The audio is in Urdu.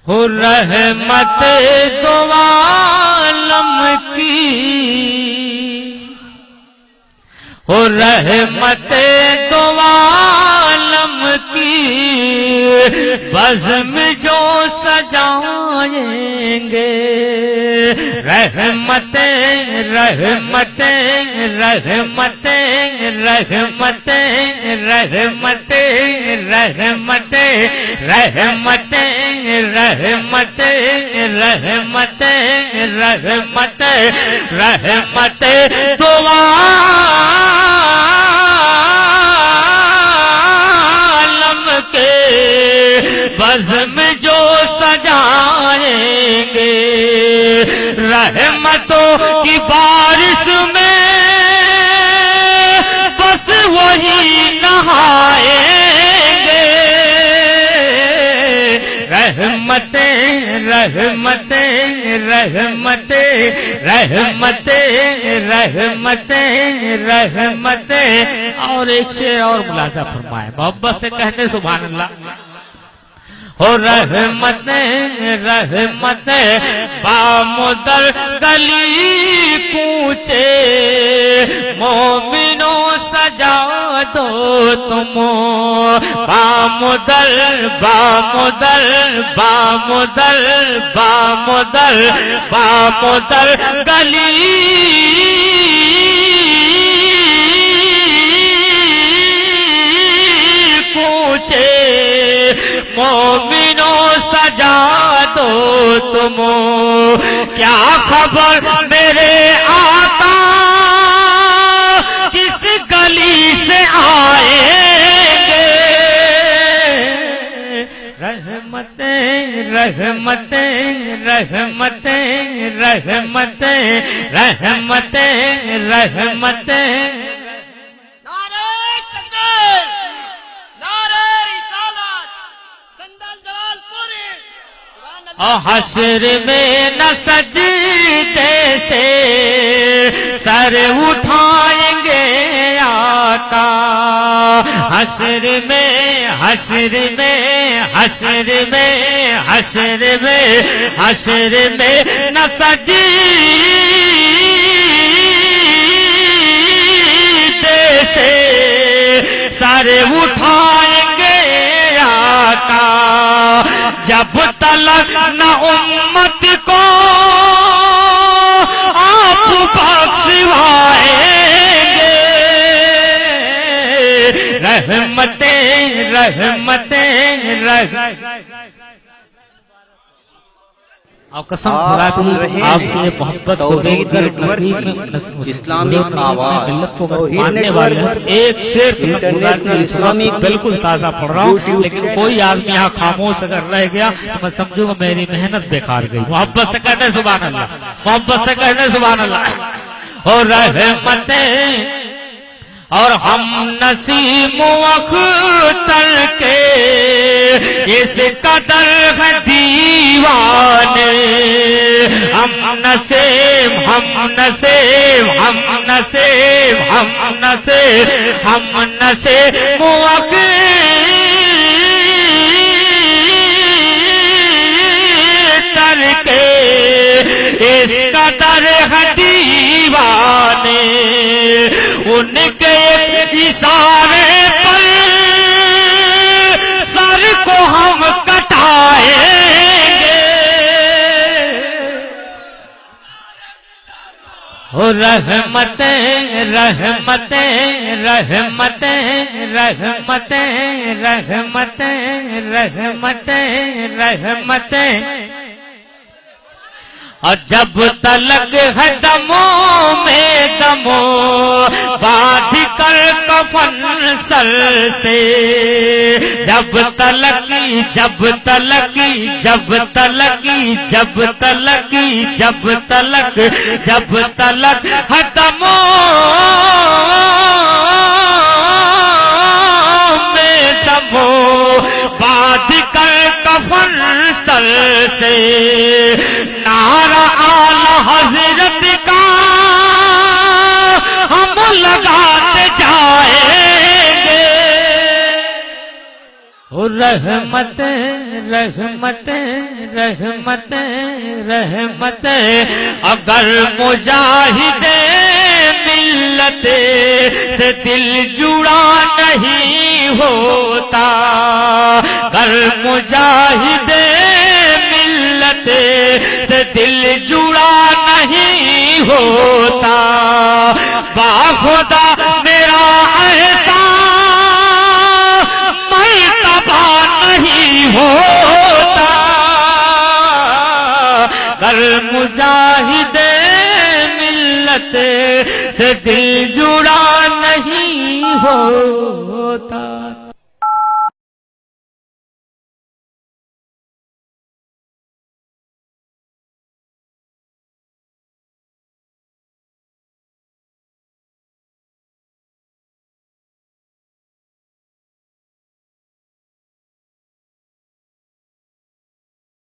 ہو رحمت دو عالم کی، ہو رحمت دو عالم کی، بزم جو سجائیں گے، رحمتیں رحمتیں رحمتیں رحمتیں رحمتیں رحمتیں رحمتیں رحمتیں رحمتیں رحمتیں رحمتیں دو عالم کے بزم جو سجائیں گے، رحمتوں کی بارش میں بس وہی نہائیں گے، رحمتیں رحمتیں رحمتیں رحمتیں رحمتیں رحمتیں۔ اور ایک شعر اور ملاحظہ فرمائے، محبت سے کہنے سبحان اللہ۔ ہو رحمتیں رحمتیں بامدر گلی کوچے، مومنوں سجا دو تم، بامدر بامدر بامدر بامدر بامدر گلی کوچے، مومنوں سجا دو تم، کیا خبر میرے آقا کس گلی سے آئیں گے، رحمتیں رحمتیں رحمتیں رحمتیں رحمتیں رحمتیں۔ اور حشر میں نہ سجدے سے سر اٹھائیں گے آقا، حشر میں حشر میں حشر میں حشر میں حشر میں نہ سجدے سے سر اٹھائیں گے آقا، جب تلک نہ امت کو آپ بخشوائیں گے، رحمتیں رحمتیں رحمتیں۔ آپ قسم خدا کی آپ کی محبت کو دیکھ کر اسلامی ملت کو ماننے والے ایک شعر اسلامی بالکل تازہ پڑھ رہا ہوں، لیکن کوئی آدمی یہاں خاموش اگر رہ گیا تو میں سمجھوں گا میری محنت بیکار گئی۔ محبت سے کہتے سبحان اللہ، محبت سے کہتے سبحان اللہ۔ اور رحمتیں اور ہم نسیم اختر کے اس قدر ہے دیوانے، ہم نسیم ہم نسیم ہم نسیم ہم نسیم ہم نسیم اختر کے اس قدر ہے دیوانے، ان کے اشارے پر سر کو ہم کٹائیں گے، رحمتیں رحمتیں رحمتیں رحمتیں رحمتیں رحمتیں رحمتیں۔ اور جب تلک ہے دموں میں دموں باندھ کر کفن سر سے، جب تلکی جب تلکی جب تلکی جب تلکی جب تلک جب تلک ہے دموں میں دموں باندھ کر کفن سر سے، نعرہ اعلی حضرت کا ہم لگاتے جائیں گے، رحمتیں رحمتیں رحمتیں رحمتیں اگر مجاہد ملت سے دل جڑا نہیں ہوتا، اگر مجاہد ملت سے دل جڑا نہیں ہوتا، باخدا میرا ایسا مرتبہ نہیں ہوتا، اگر مجاہد ملت سے دل جڑا نہیں ہوتا۔